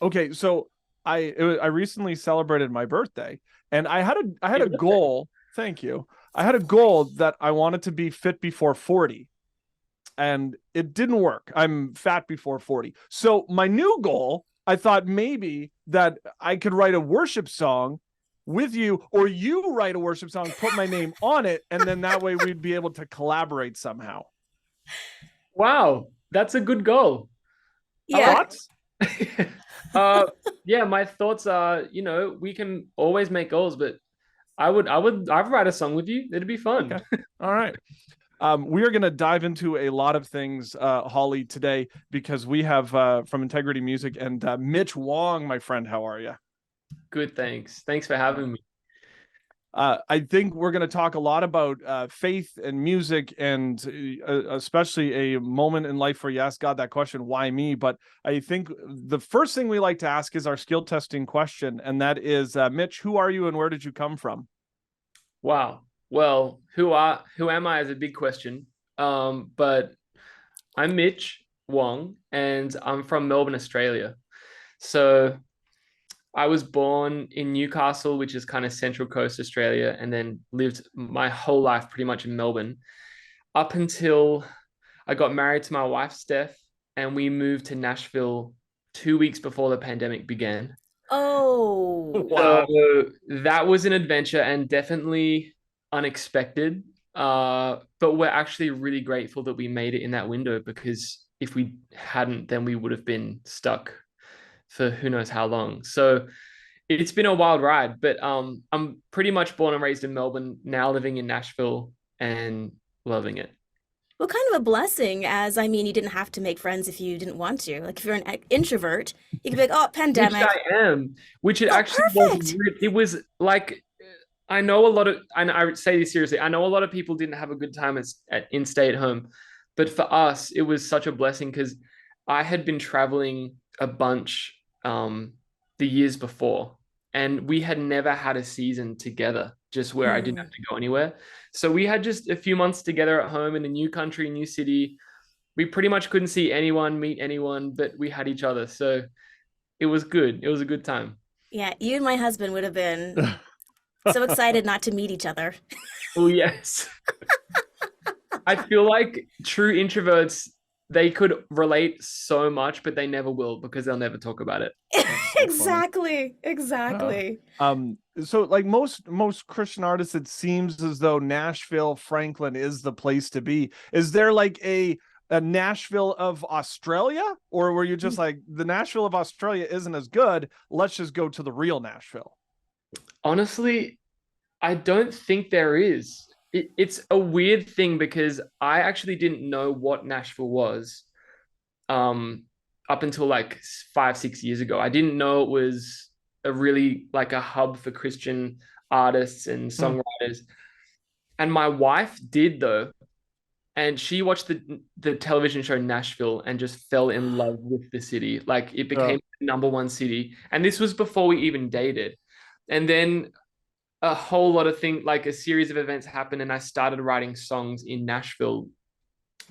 Okay, so I recently celebrated my birthday, and I had a goal. Thank you. I had a goal that I wanted to be fit before 40, and it didn't work. I'm fat before 40. So my new goal, I thought maybe that I could write a worship song with you, or you write a worship song, put my name on it, and then that way we'd be able to collaborate somehow. Wow, that's a good goal. I like Yeah. Thoughts? uh yeah, my thoughts are, we can always make goals, but I'd write a song with you. It'd be fun. Okay. All right. We are going to dive into a lot of things, Holly, today because we have from Integrity Music and Mitch Wong, my friend. How are you? Good, thanks. Thanks for having me. I think we're going to talk a lot about faith and music, and especially a moment in life where you ask God that question, why me? But I think the first thing we like to ask is our skill testing question, and that is, Mitch, who are you and where did you come from? Wow. Well, who am I is a big question. But I'm Mitch Wong and I'm from Melbourne, Australia. So I was born in Newcastle, which is kind of Central Coast Australia, and then lived my whole life pretty much in Melbourne up until I got married to my wife, Steph, and we moved to Nashville 2 weeks before the pandemic began. Oh, So Wow. that was an adventure and definitely unexpected. But we're actually really grateful that we made it in that window because if we hadn't, then we would have been stuck for who knows how long. So it's been a wild ride, but I'm pretty much born and raised in Melbourne, now living in Nashville and loving it. what kind of a blessing, as I mean, you didn't have to make friends if you didn't want to. Like if you're an introvert, you could be like, oh, Which pandemic. I am, which it Oh, actually was perfect. weird. It was like I know a lot of, and I say this seriously, I know a lot of people didn't have a good time in stay at home, but for us, it was such a blessing because I had been traveling a bunch the years before, and we had never had a season together, just where I didn't have Hmm. to go anywhere. So we had just a few months together at home in a new country, new city. We pretty much couldn't see anyone, meet anyone, but we had each other. So it was good. It was a good time. Yeah, you and my husband would have been so excited not to meet each other. Oh, yes. I feel like true introverts, they could relate so much, but they never will because they'll never talk about it. That's so funny. Exactly. Uh, Exactly. so like most Christian artists, it seems as though Nashville, Franklin is the place to be. Is there like a Nashville of Australia, or were you just like the Nashville of Australia isn't as good? Let's just go to the real Nashville. Honestly, I don't think there is. It's a weird thing because I actually didn't know what Nashville was um, up until like 5, 6 years ago. I didn't know it was a really like a hub for Christian artists and Hmm. songwriters. And my wife did though, and she watched the television show Nashville and just fell in love with the city. Like it Uh, became the number one city, and this was before we even dated. And then a whole lot of things, like a series of events happened, and I started writing songs in Nashville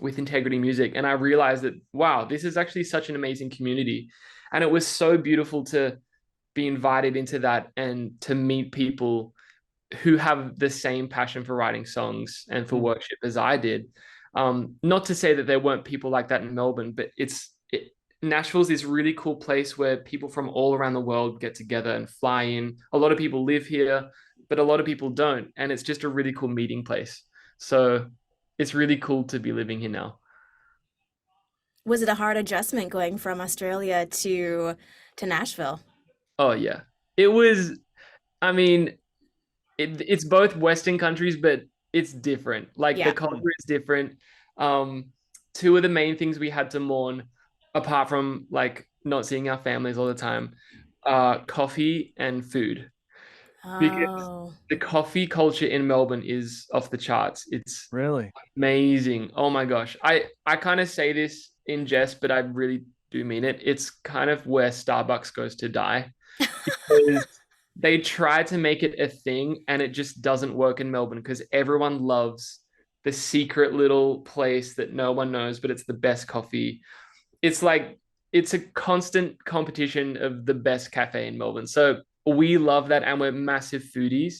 with Integrity Music, and I realized that wow, this is actually such an amazing community, and it was so beautiful to be invited into that and to meet people who have the same passion for writing songs and for hmm. worship as I did. Not to say that there weren't people like that in Melbourne, but Nashville's this really cool place where people from all around the world get together and fly in. A lot of people live here, but a lot of people don't, and it's just a really cool meeting place. So it's really cool to be living here now. Was it a hard adjustment going from Australia to Nashville? Oh yeah, it was. I mean, it's both Western countries, but it's different. Like the Yeah. culture is different. Um, Two of the main things we had to mourn, apart from like not seeing our families all the time, coffee and food. Because Oh. the coffee culture in Melbourne is off the charts. It's Really? amazing. Oh my gosh. I kind of say this in jest, but I really do mean it. It's kind of where Starbucks goes to die because they try to make it a thing and it just doesn't work in Melbourne because everyone loves the secret little place that no one knows, but it's the best coffee. It's like it's a constant competition of the best cafe in Melbourne. So we love that, and we're massive foodies.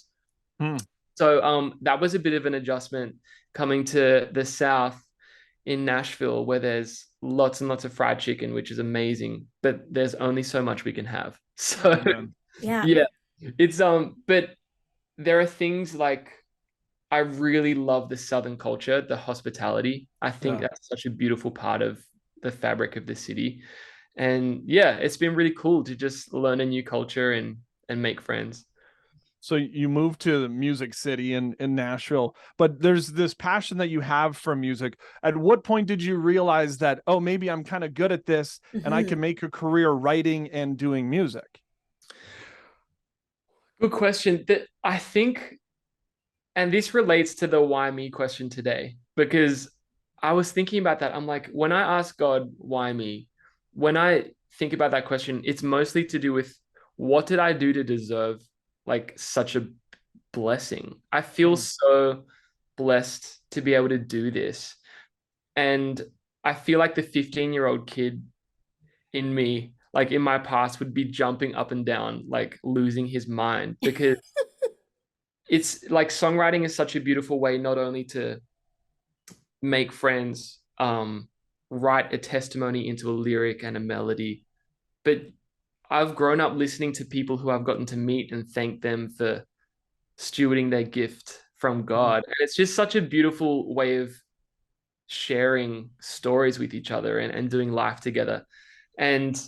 Hmm. So that was a bit of an adjustment coming to the South in Nashville, where there's lots and lots of fried chicken, which is amazing, but there's only so much we can have. So Man. Yeah. yeah, it's but there are things like I really love the Southern culture, the hospitality. I think Yeah. that's such a beautiful part of the fabric of the city. And yeah, it's been really cool to just learn a new culture and make friends. So you moved to Music City in Nashville, but there's this passion that you have for music. At what point did you realize that, oh, maybe I'm kind of good at this and I can Hmm. make a career writing and doing music? Good question. That I think, and this relates to the why me question today, because I was thinking about that. I'm like, when I ask God, why me? When I think about that question, it's mostly to do with what did I do to deserve like such a blessing? I feel Hmm. so blessed to be able to do this. And I feel like the 15-year-old kid in me, like in my past, would be jumping up and down, like losing his mind, because it's like songwriting is such a beautiful way not only to make friends, write a testimony into a lyric and a melody, but I've grown up listening to people who I've gotten to meet and thank them for stewarding their gift from Hmm. God. And it's just such a beautiful way of sharing stories with each other and doing life together. And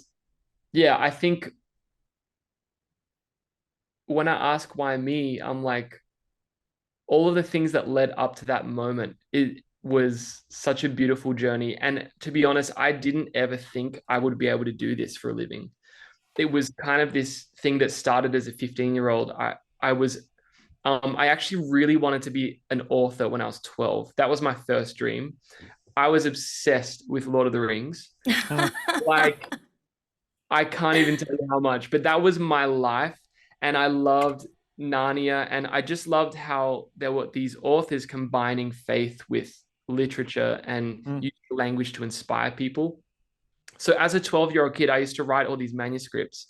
yeah, I think when I ask why me, I'm like, all of the things that led up to that moment, it was such a beautiful journey. And to be honest, I didn't ever think I would be able to do this for a living. It was kind of this thing that started as a 15-year-old. I actually really wanted to be an author when I was 12. That was my first dream. I was obsessed with Lord of the Rings. Hmm. Like, I can't even tell you how much, but that was my life. And I loved Narnia. And I just loved how there were these authors combining faith with literature and Hmm. using language to inspire people. So as a 12-year-old kid, I used to write all these manuscripts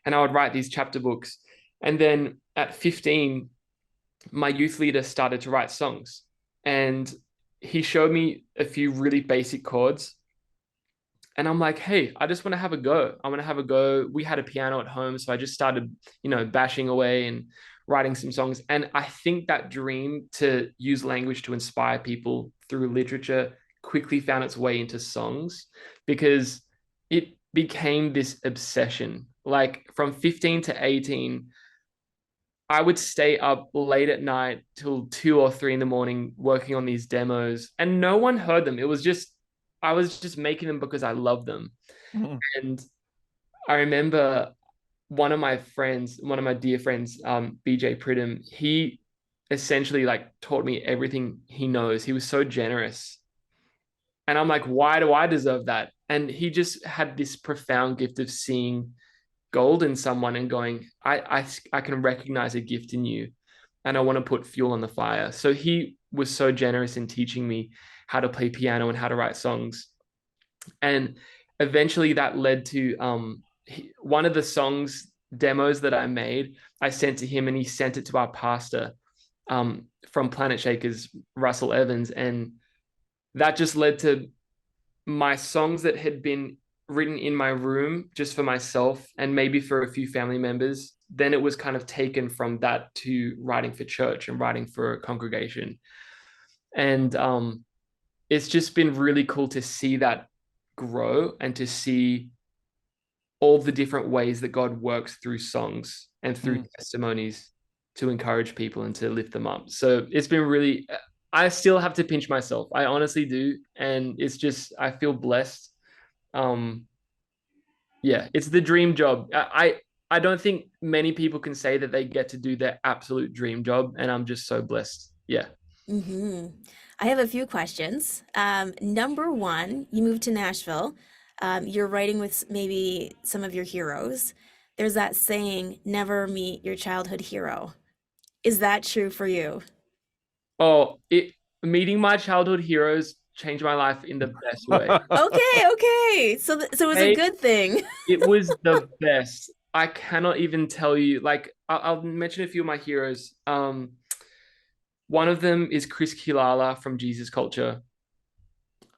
and I would write these chapter books. And then at 15, my youth leader started to write songs. And he showed me a few really basic chords, and I'm like, hey, I just want to have a go. I want to have a go. We had a piano at home, so I just started, bashing away and writing some songs. And I think that dream to use language to inspire people through literature quickly found its way into songs, because it became this obsession. Like from 15 to 18, I would stay up late at night till 2 or 3 in the morning working on these demos, and no one heard them. I was just making them because I love them. Hmm. And I remember one of my dear friends, BJ Pridham, he essentially like taught me everything he knows. He was so generous. And I'm like, why do I deserve that? And he just had this profound gift of seeing gold in someone and going, I can recognize a gift in you and I want to put fuel on the fire. So he was so generous in teaching me how to play piano and how to write songs. And eventually that led to one of the songs demos that I made, I sent to him and he sent it to our pastor from Planet Shakers, Russell Evans. And that just led to my songs that had been written in my room just for myself and maybe for a few family members. Then it was kind of taken from that to writing for church and writing for a congregation. And it's just been really cool to see that grow and to see all the different ways that God works through songs and through Hmm. testimonies to encourage people and to lift them up. So it's been really, I still have to pinch myself. I honestly do. And it's just, I feel blessed. Um, yeah, it's the dream job. I don't think many people can say that they get to do their absolute dream job. And I'm just so blessed. Yeah. Hmm. I have a few questions. Number one, you moved to Nashville. You're writing with maybe some of your heroes. There's that saying, never meet your childhood hero. Is that true for you? Oh, it meeting my childhood heroes changed my life in the best way. Okay. So it was a Hey, good thing. it was the best. I cannot even tell you. Like, I'll mention a few of my heroes. One of them is Chris Kilala from Jesus Culture.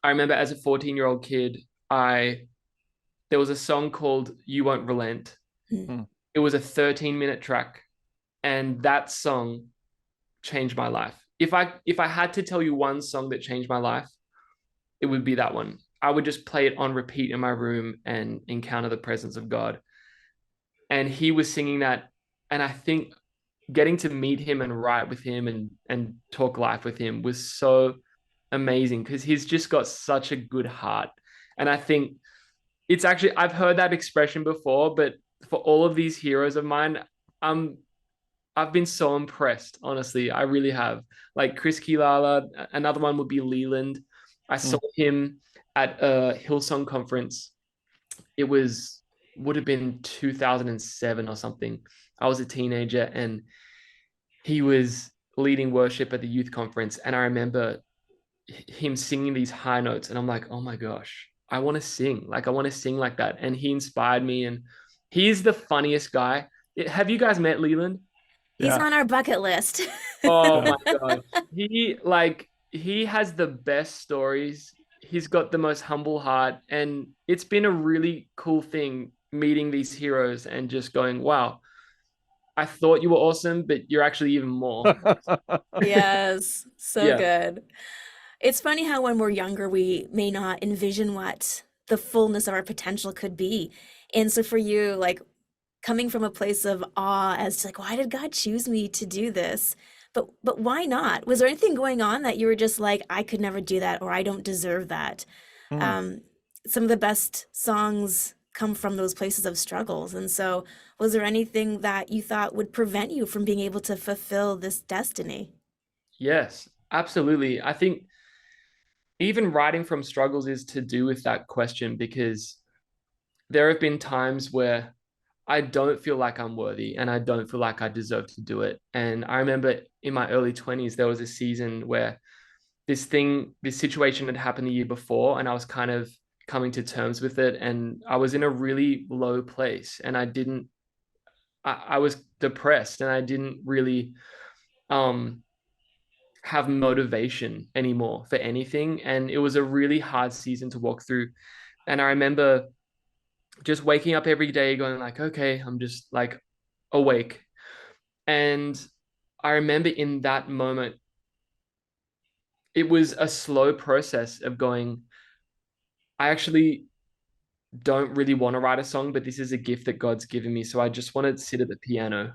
I remember as a 14-year-old kid, I there was a song called "You Won't Relent." Hmm. It was a 13-minute track, and that song changed my life. If I had to tell you one song that changed my life, it would be that one. I would just play it on repeat in my room and encounter the presence of God. And he was singing that, and I think getting to meet him and write with him and talk life with him was so amazing because he's just got such a good heart. And I think it's actually, I've heard that expression before, but for all of these heroes of mine, I'm I've been so impressed, honestly. I really have. Like Chris Kilala, another one would be Leland. I saw Mm. him at a Hillsong conference. It would have been 2007 or something. I was a teenager and he was leading worship at the youth conference. And I remember him singing these high notes. And I'm like, oh my gosh, I want to sing. Like, I want to sing like that. And he inspired me. And he's the funniest guy. Have you guys met Leland? He's Yeah. on our bucket list. Oh Yeah. my God. He has the best stories. He's got the most humble heart. And it's been a really cool thing meeting these heroes and just going, wow, I thought you were awesome, but you're actually even more. Yes, so Yeah. good. It's funny how when we're younger, we may not envision what the fullness of our potential could be. And so for you, like coming from a place of awe as to like, why did God choose me to do this? But why not? Was there anything going on that you were just like, I could never do that or I don't deserve that? Mm. Um, some of the best songs come from those places of struggles. And so was there anything that you thought would prevent you from being able to fulfill this destiny? Yes, absolutely. I think even writing from struggles is to do with that question because there have been times where I don't feel like I'm worthy and I don't feel like I deserve to do it. And I remember in my early 20s, there was a season where this situation had happened the year before, and I was kind of coming to terms with it. And I was in a really low place and I was depressed and I didn't really um, have motivation anymore for anything. And it was a really hard season to walk through. And I remember just waking up every day going like, okay, I'm just like awake. And I remember in that moment, it was a slow process of going, I actually don't really want to write a song, but this is a gift that God's given me. So I just want to sit at the piano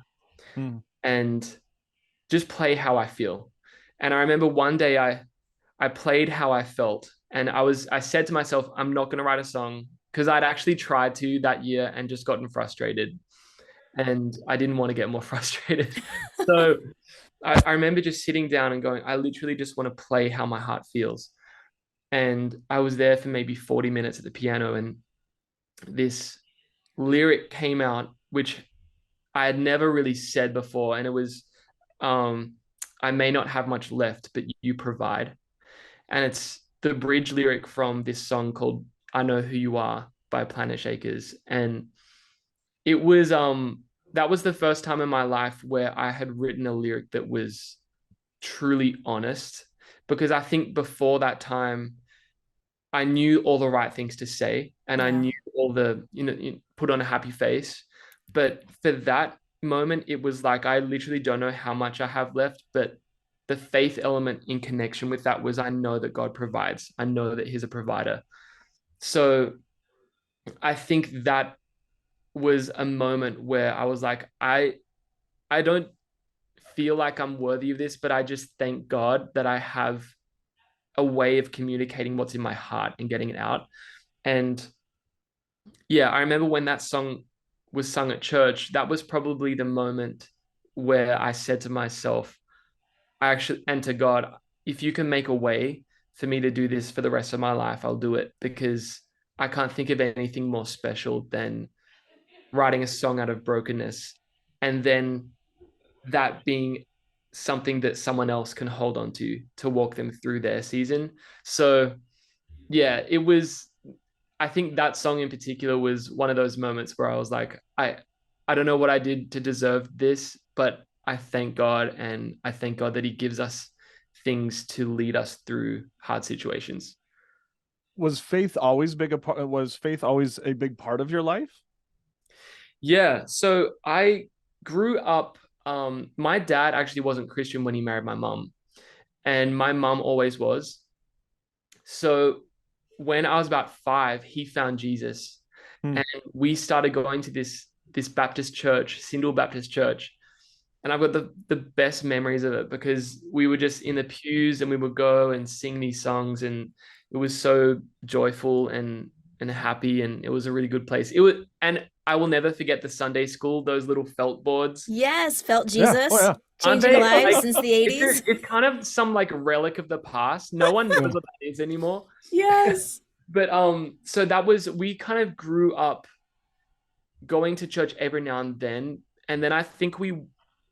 Mm. and just play how I feel. And I remember one day I played how I felt. And I said to myself, I'm not going to write a song because I'd actually tried to that year and just gotten frustrated. And I didn't want to get more frustrated. So I remember just sitting down and going, I literally just want to play how my heart feels. And I was there for maybe 40 minutes at the piano, and this lyric came out, which I had never really said before. And it was, um, I may not have much left, but you provide. And it's the bridge lyric from this song called I Know Who You Are by Planet Shakers. And it was, that was the first time in my life where I had written a lyric that was truly honest, because I think before that time I knew all the right things to say and I Yeah. knew all the put on a happy face, but for that moment it was like I literally don't know how much I have left, but the faith element in connection with that was I know that God provides, I know that he's a provider. So I think that was a moment where I was like, I don't feel like I'm worthy of this, but I just thank God that I have a way of communicating what's in my heart and getting it out. And yeah, I remember when that song was sung at church, that was probably the moment where I said to myself, I actually, and to God, if you can make a way for me to do this for the rest of my life, I'll do it, because I can't think of anything more special than writing a song out of brokenness and then that being something that someone else can hold on to walk them through their season. So yeah, it was, I think that song in particular was one of those moments where I was like, I don't know what I did to deserve this, but I thank God, and I thank God that he gives us things to lead us through hard situations. Was faith always big a part? Was faith always a big part of your life? Yeah, so I grew up, my dad actually wasn't Christian when he married my mum, and my mum always was. So when I was about 5, he found Jesus, Hmm. and we started going to this Baptist church, Sindel Baptist Church, and I've got the best memories of it because we were just in the pews and we would go and sing these songs, and it was so joyful and happy, and it was a really good place. It was, and I will never forget the Sunday school, those little felt boards. Yes, felt Yeah. Oh Jesus yeah. Aren't changing they lives like, since the 80s. it's kind of some like relic of the past. No one knows Yeah. what that is anymore. Yes. But so that was, we kind of grew up going to church every now and then. And then I think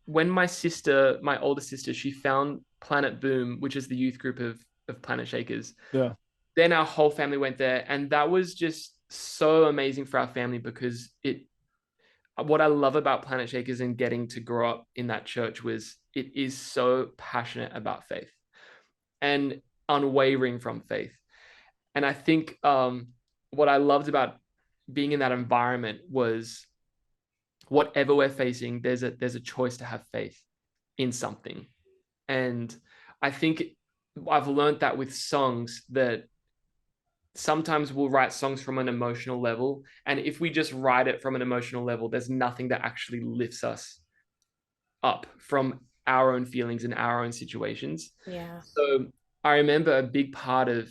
when my sister, my older sister, she found Planet Boom, which is the youth group of Planet Shakers. Yeah. Then our whole family went there, and that was just so amazing for our family because what I love about Planet Shakers and getting to grow up in that church was it is so passionate about faith and unwavering from faith. And I think what I loved about being in that environment was whatever we're facing, there's a choice to have faith in something. And I think I've learned that with songs, that sometimes we'll write songs from an emotional level, and if we just write it from an emotional level, there's nothing that actually lifts us up from our own feelings and our own situations. Yeah. So I remember a big part of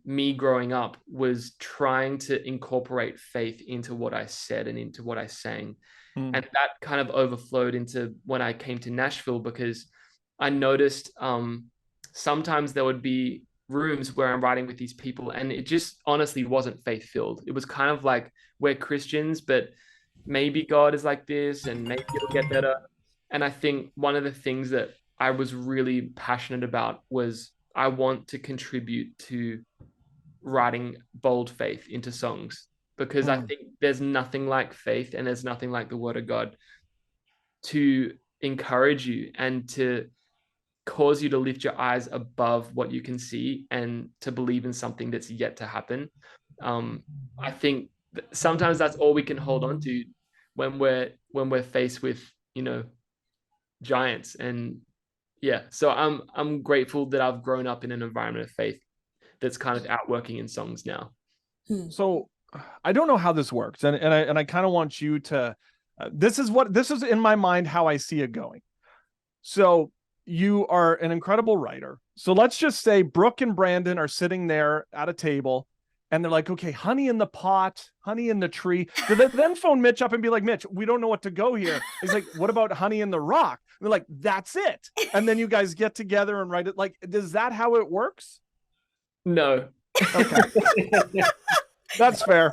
me growing up was trying to incorporate faith into what I said and into what I sang. Hmm. And that kind of overflowed into when I came to Nashville, because I noticed sometimes there would be rooms where I'm writing with these people, and it just honestly wasn't faith filled. It was kind of like, we're Christians, but maybe God is like this and maybe it'll get better. And I think one of the things that I was really passionate about was I want to contribute to writing bold faith into songs, because I Hmm. think there's nothing like faith and there's nothing like the word of God to encourage you and to cause you to lift your eyes above what you can see and to believe in something that's yet to happen. I think sometimes that's all we can hold on to when we're faced with, you know, giants. And yeah, so I'm grateful that I've grown up in an environment of faith that's kind of outworking in songs now. Hmm. So I don't know how this works, and I kind of want you to. This is in my mind how I see it going. So you are an incredible writer. So let's just say Brooke and Brandon are sitting there at a table, and they're like, "Okay, honey in the pot, honey in the tree." Do they then phone Mitch up and be like, "Mitch, we don't know what to go here." He's like, "What about honey in the rock?" And they're like, "That's it." And then you guys get together and write it. Like, is that how it works? No. Okay, that's fair.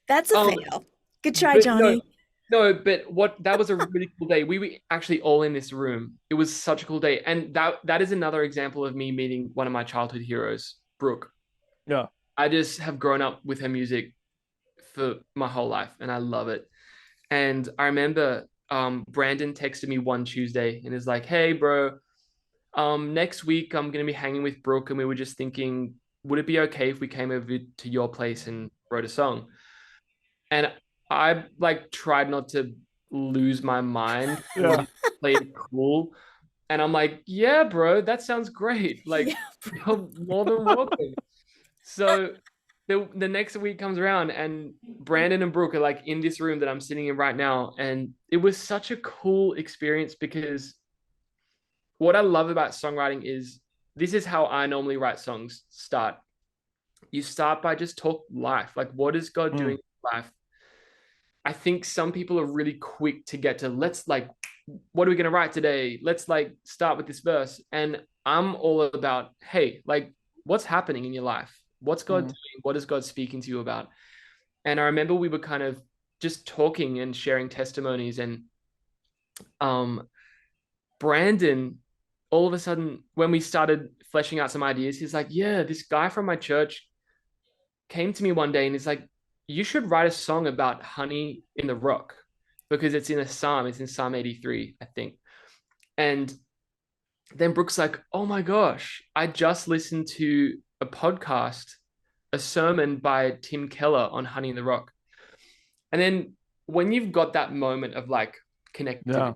That's a Um, fail. Good try, but no, Johnny. no, but that was a really cool day. We were actually all in this room. It was such a cool day. And that is another example of me meeting one of my childhood heroes, Brooke. Yeah. I just have grown up with her music for my whole life, and I love it. And I remember Brandon texted me one Tuesday and is like, "Hey, bro, next week I'm gonna be hanging with Brooke, and we were just thinking, would it be okay if we came over to your place and wrote a song?" And I like tried not to lose my mind, Yeah. play it cool. And I'm like, "Yeah, bro, that sounds great. Like, Yeah. you're more than welcome." So the next week comes around, and Brandon and Brooke are like in this room that I'm sitting in right now. And it was such a cool experience, because what I love about songwriting is this is how I normally write songs start. You start by just talk life. Like, what is God doing Mm. in life? I think some people are really quick to get to, let's like, what are we going to write today? Let's like start with this verse. And I'm all about, hey, like, what's happening in your life? What's God Mm. doing? What is God speaking to you about? And I remember we were kind of just talking and sharing testimonies. And um, Brandon, all of a sudden, when we started fleshing out some ideas, he's like, yeah, this guy from my church came to me one day and he's like, you should write a song about honey in the rock because it's in a psalm. It's in Psalm 83, I think. And then Brooke's like, oh my gosh, I just listened to a podcast, a sermon by Tim Keller on honey in the rock. And then when you've got that moment of like connectivity, Yeah.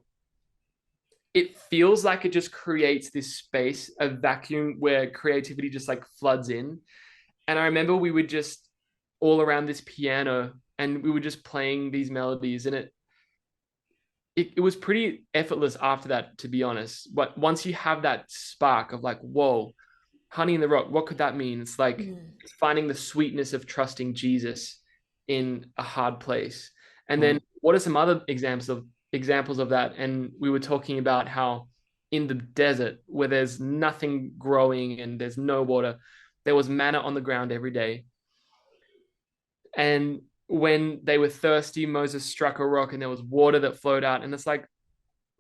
it feels like it just creates this space, a vacuum where creativity just like floods in. And I remember we would just all around this piano and we were just playing these melodies, and it was pretty effortless after that, to be honest. But once you have that spark of like, whoa, honey in the rock, what could that mean? It's like finding the sweetness of trusting Jesus in a hard place. And then what are some other examples of that? And we were talking about how in the desert where there's nothing growing and there's no water, there was manna on the ground every day. And when they were thirsty, Moses struck a rock and there was water that flowed out. And it's like,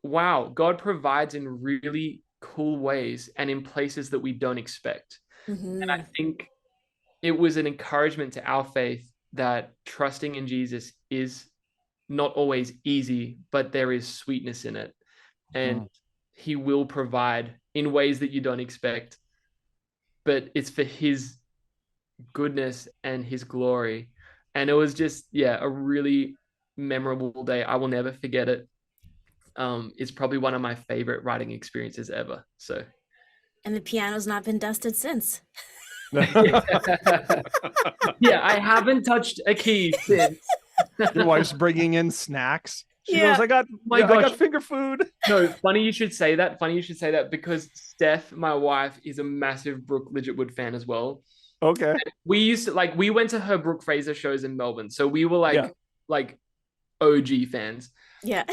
wow, God provides in really cool ways and in places that we don't expect. And I think it was an encouragement to our faith that trusting in Jesus is not always easy, but there is sweetness in it. And he will provide in ways that you don't expect, but it's for his goodness and his glory. And it was just, yeah, a really memorable day. I will never forget it. It's probably one of my favorite writing experiences ever. So, And the piano's not been dusted since. yeah, I haven't touched a key since. Your wife's bringing in snacks. She Yeah. goes, I got finger food. No, funny you should say that. Funny you should say that because Steph, my wife, is a massive Brooke Lidgetwood fan as well. Okay. We used to like we went to her Brooke Fraser shows in Melbourne, so we were like OG fans. Yeah.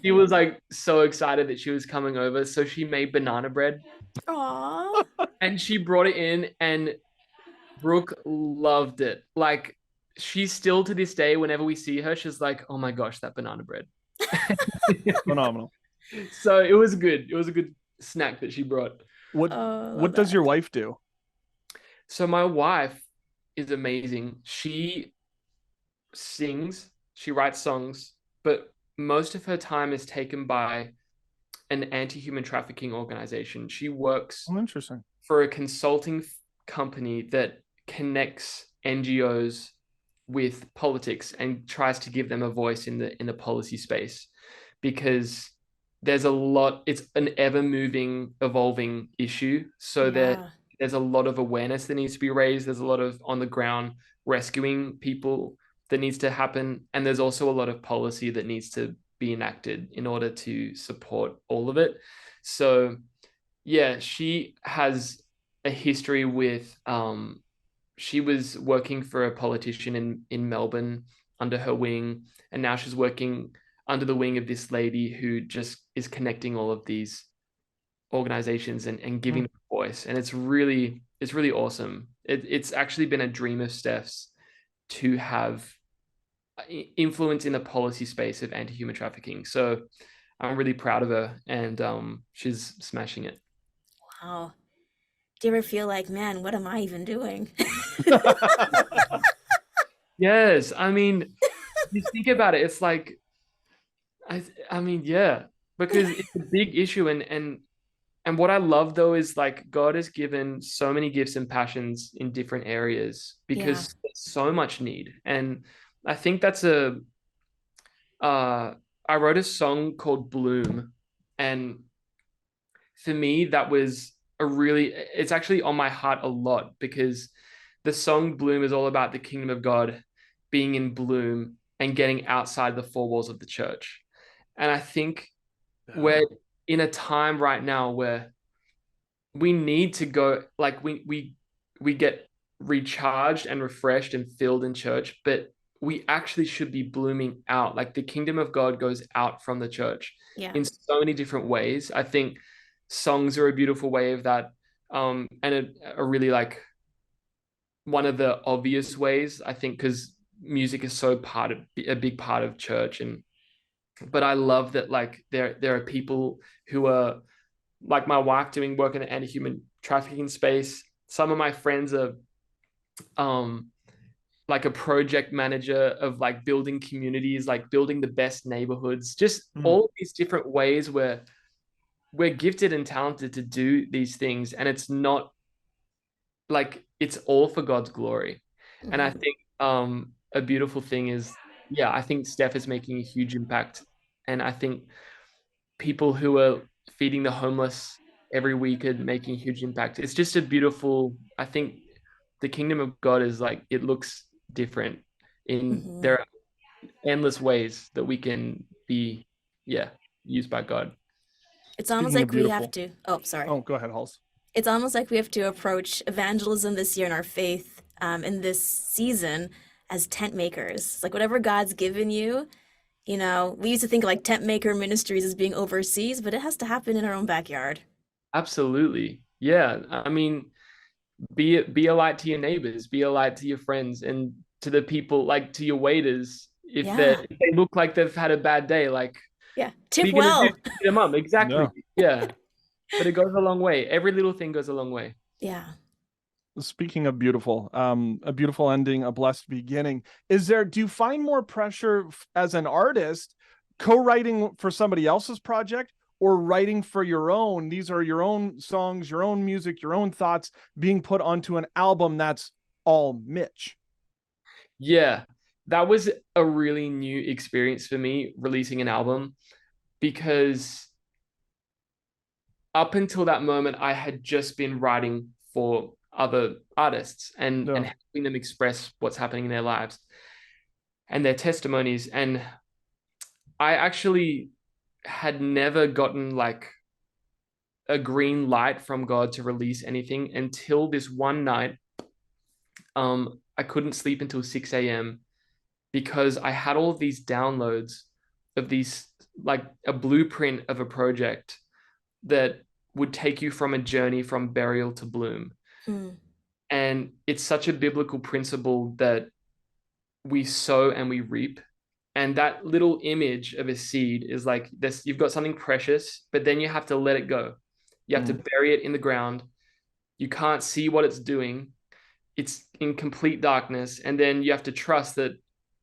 She was like so excited that she was coming over, so she made banana bread Aww. and she brought it in, and Brooke loved it. Like she's still to this day, whenever we see her, she's like, "Oh my gosh, that banana bread!" Phenomenal. So it was good. It was a good snack that she brought. What does your wife do? So my wife is amazing. She sings, she writes songs, but most of her time is taken by an anti-human trafficking organization. She works Interesting. for a consulting company that connects NGOs with politics and tries to give them a voice in the policy space, because there's a lot, it's an ever-moving, evolving issue. So there's a lot of awareness that needs to be raised. There's a lot of on the ground rescuing people that needs to happen. And there's also a lot of policy that needs to be enacted in order to support all of it. So yeah, she has a history with, she was working for a politician in Melbourne under her wing. And now she's working under the wing of this lady who just is connecting all of these organizations and giving them a voice. And it's really awesome. It's actually been a dream of Steph's to have influence in the policy space of anti-human trafficking. So I'm really proud of her, and she's smashing it. Wow. Do you ever feel like, man, what am I even doing? Yes, I mean, you think about it, it's like, I mean, yeah, because it's a big issue, and what I love though is like God has given so many gifts and passions in different areas because there's so much need. And I think that's I wrote a song called Bloom, and for me that was it's actually on my heart a lot, because the song Bloom is all about the kingdom of God being in bloom and getting outside the four walls of the church. And I think we're in a time right now where we need to go, like we get recharged and refreshed and filled in church, but we actually should be blooming out. Like the kingdom of God goes out from the church in so many different ways. I think songs are a beautiful way of that. And a really like one of the obvious ways, I think, because music is so a big part of church. And But I love that like there are people who are like my wife doing work in the anti-human trafficking space. Some of my friends are um like a project manager of like building communities, like building the best neighborhoods, just Mm. all these different ways where we're gifted and talented to do these things. And it's not like it's all for God's glory. And I Hmm. think a beautiful thing is, yeah, I think Steph is making a huge impact. And I think people who are feeding the homeless every week are making a huge impact. It's just a beautiful, I think the kingdom of God is like, it looks different in Hmm. there are endless ways that we can be, yeah, used by God. It's almost Speaking of like we have beautiful, to, oh, sorry. oh, go ahead, Halls. It's almost like we have to approach evangelism this year in our faith, in this season, as tent makers. It's like whatever God's given you, we used to think like tent maker ministries as being overseas, but it has to happen in our own backyard. Absolutely. Yeah. I mean, be a light to your neighbors, be a light to your friends and to the people, like to your waiters. Yeah. If they look like they've had a bad day, like Yeah. what are Tip you gonna do? well. Beat them up. Exactly. Yeah. Yeah. But it goes a long way. Every little thing goes a long way. Yeah. Speaking of beautiful, a beautiful ending, a blessed beginning. Do you find more pressure as an artist co-writing for somebody else's project or writing for your own? These are your own songs, your own music, your own thoughts being put onto an album that's all Mitch. Yeah. That was a really new experience for me releasing an album because up until that moment, I had just been writing for other artists and No. helping them express what's happening in their lives and their testimonies. And I actually had never gotten like a green light from God to release anything until this one night. I couldn't sleep until 6 a.m. because I had all of these downloads of these like a blueprint of a project that would take you from a journey from burial to bloom. Hmm. And it's such a biblical principle that we sow and we reap. And that little image of a seed is like this, you've got something precious, but then you have to let it go. You have to Mm. bury it in the ground. You can't see what it's doing. It's in complete darkness. And then you have to trust that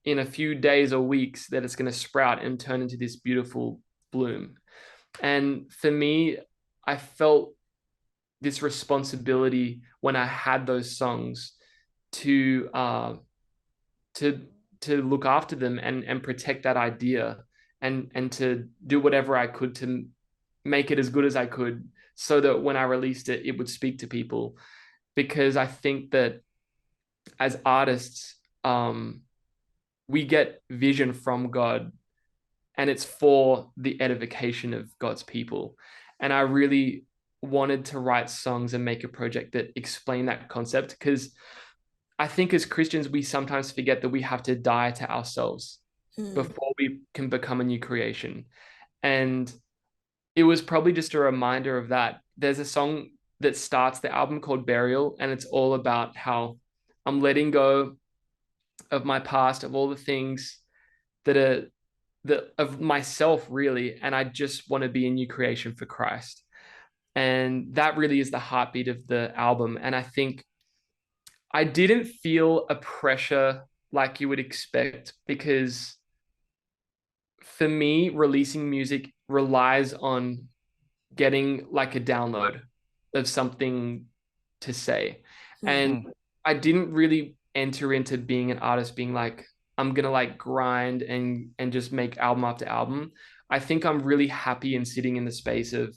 in a few days or weeks that it's going to sprout and turn into this beautiful bloom. And for me, I felt this responsibility when I had those songs to to to look after them and protect that idea and to do whatever I could to make it as good as I could so that when I released it, it would speak to people. Because I think that as artists, we get vision from God and it's for the edification of God's people. And I really wanted to write songs and make a project that explained that concept because I think as Christians, we sometimes forget that we have to die to ourselves Hmm. before we can become a new creation. And it was probably just a reminder of that. There's a song that starts the album called Burial, and it's all about how I'm letting go of my past, of all the things that are of myself really, and I just want to be a new creation for Christ. And that really is the heartbeat of the album. And I think I didn't feel a pressure like you would expect because for me, releasing music relies on getting like a download of something to say. Hmm. And Mm. I didn't really enter into being an artist being like, I'm gonna like grind and just make album after album. I think I'm really happy in sitting in the space of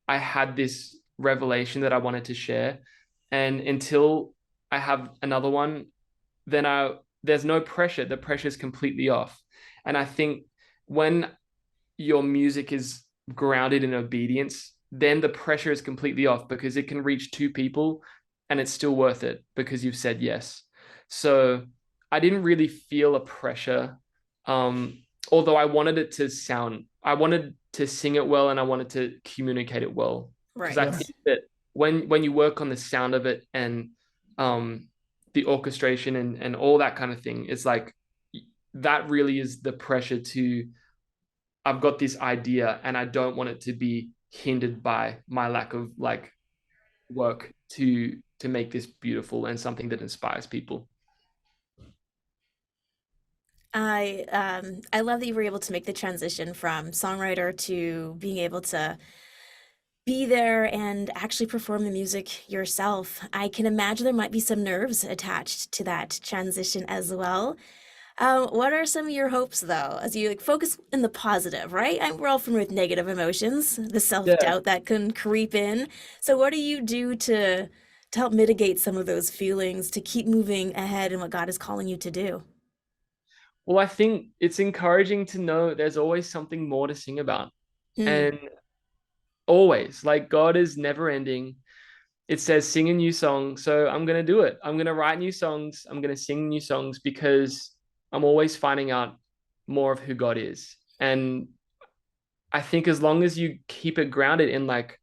I had this revelation that I wanted to share. And until I have another one, then I there's no pressure. The pressure is completely off. And I think when your music is grounded in obedience, then the pressure is completely off because it can reach two people and it's still worth it because you've said yes. So I didn't really feel a pressure. Although I wanted to sing it well and I wanted to communicate it well. Because I Right. Yeah. think that when you work on the sound of it and um, the orchestration and all that kind of thing, it's like that really is the pressure to I've got this idea and I don't want it to be hindered by my lack of like work to make this beautiful and something that inspires people. I love that you were able to make the transition from songwriter to being able to be there and actually perform the music yourself. I can imagine there might be some nerves attached to that transition as well. What are some of your hopes though, as you like focus in the positive, right? We're all familiar with negative emotions, the Yeah. self-doubt that can creep in. So what do you do to help mitigate some of those feelings, to keep moving ahead in what God is calling you to do? Well, I think it's encouraging to know there's always something more to sing about. Hmm, And always, like God is never ending. It says sing a new song. So I'm going to do it. I'm going to write new songs. I'm going to sing new songs because I'm always finding out more of who God is. And I think as long as you keep it grounded in like,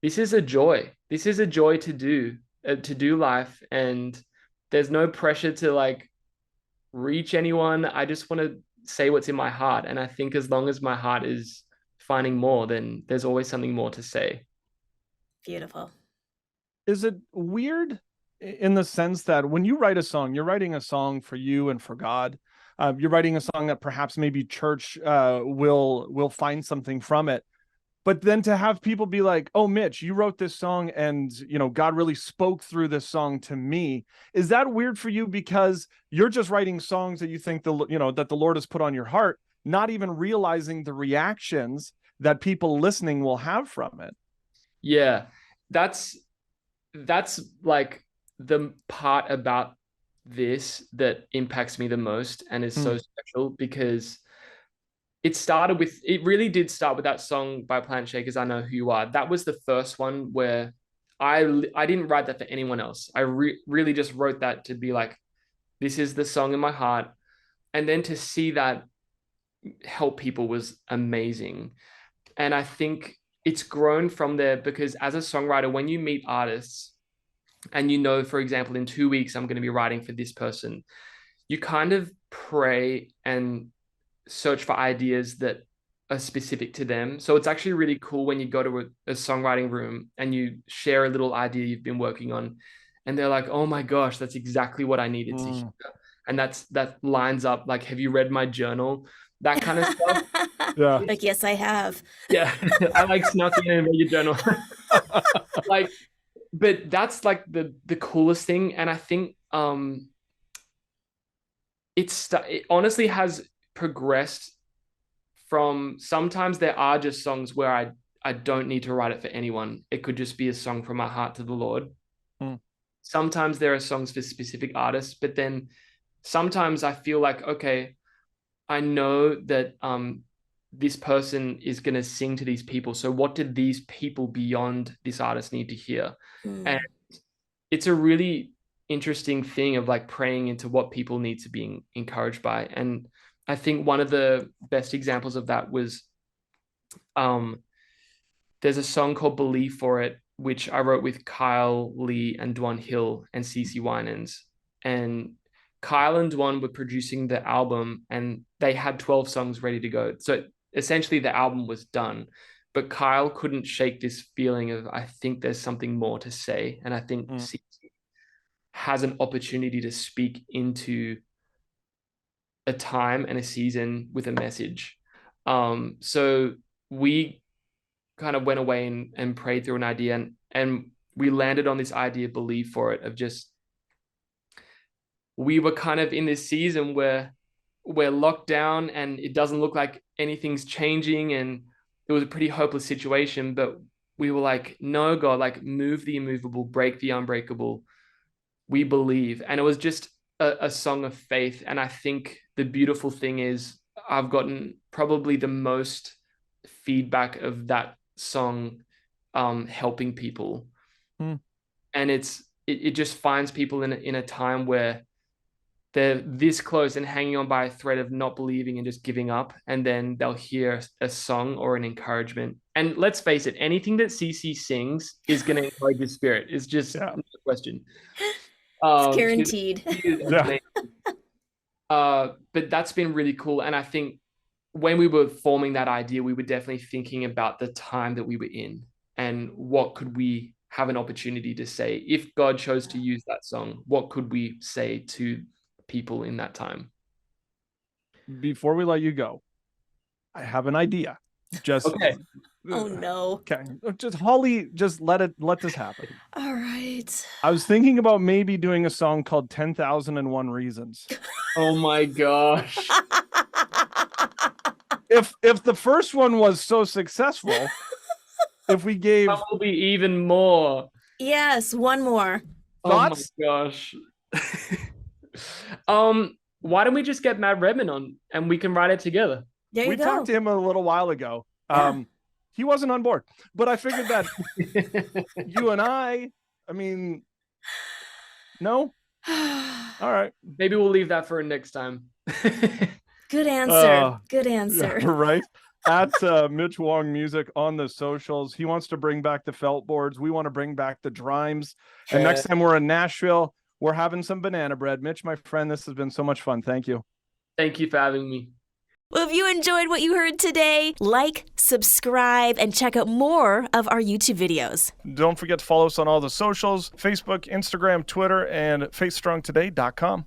this is a joy. This is a joy to do life. And there's no pressure to like reach anyone. I just want to say what's in my heart. And I think as long as my heart is finding more, then there's always something more to say. beautiful. Is it weird in the sense that when you write a song, you're writing a song for you and for God? You're writing a song that perhaps maybe church will find something from it. But then to have people be like, "Oh, Mitch, you wrote this song, and God really spoke through this song to me." Is that weird for you because you're just writing songs that you think that the Lord has put on your heart, not even realizing the reactions that people listening will have from it? Yeah, that's like the part about this that impacts me the most and is Hmm. so special because it really did start with that song by Plant Shakers, I Know Who You Are. That was the first one where I didn't write that for anyone else. I really just wrote that to be like, this is the song in my heart. And then to see that help people was amazing. And I think it's grown from there because as a songwriter, when you meet artists and for example, in 2 weeks, I'm going to be writing for this person, you kind of pray and search for ideas that are specific to them. So it's actually really cool when you go to a songwriting room and you share a little idea you've been working on, and they're like, "Oh my gosh, that's exactly what I needed to hear." Mm. And that lines up like, "Have you read my journal?" That kind of stuff. Yeah. Like, yes, I have. Yeah, I like snuck in and read your journal. Like, but that's like the coolest thing, and I think it honestly has progressed from sometimes there are just songs where I don't need to write it for anyone. It could just be a song from my heart to the Lord. Mm. Sometimes there are songs for specific artists, but then sometimes I feel like, okay, I know that this person is going to sing to these people. So what did these people beyond this artist need to hear? And Hmm. it's a really interesting thing of like praying into what people need to be encouraged by. And I think one of the best examples of that was um, there's a song called Believe for It, which I wrote with Kyle Lee and Dwan Hill and Cece Winans. And Kyle and Dwan were producing the album and they had 12 songs ready to go. So essentially the album was done. But Kyle couldn't shake this feeling of, I think there's something more to say. And I think Mm. Cece has an opportunity to speak into a time and a season with a message. So we kind of went away and prayed through an idea and we landed on this idea, Believe for It, of just we were kind of in this season where we're locked down and it doesn't look like anything's changing and it was a pretty hopeless situation, but we were like, no, God, like move the immovable, break the unbreakable. We believe. And it was just a song of faith. And I think the beautiful thing is I've gotten probably the most feedback of that song helping people. Mm. And it just finds people in a time where they're this close and hanging on by a thread of not believing and just giving up. And then they'll hear a song or an encouragement. And let's face it, anything that CC sings is going to encourage your spirit. It's just Yeah. not a question. It's She guaranteed. is Yeah. amazing. But that's been really cool. And I think when we were forming that idea, we were definitely thinking about the time that we were in and what could we have an opportunity to say. If God chose to use that song, what could we say to people in that time? Before we let you go, I have an idea. Just Okay. Oh no. Okay. Just Holly, just let this happen. All right. I was thinking about maybe doing a song called 10,001 Reasons. Oh my gosh. If the first one was so successful, if we gave That will be even more. Yes, one more. thoughts, Oh my gosh. Why don't we just get Matt Redman on and we can write it together? There you we go. talked to him a little while ago. Yeah. He wasn't on board, but I figured that you and I mean, no. All right. Maybe we'll leave that for next time. Good answer. Good Yeah, answer. right. At Mitch Wong Music on the socials. He wants to bring back the felt boards. We want to bring back the drimes. And next time we're in Nashville, we're having some banana bread. Mitch, my friend, this has been so much fun. Thank you. Thank you for having me. Well, if you enjoyed what you heard today, like, subscribe, and check out more of our YouTube videos. Don't forget to follow us on all the socials, Facebook, Instagram, Twitter, and faithstrongtoday.com.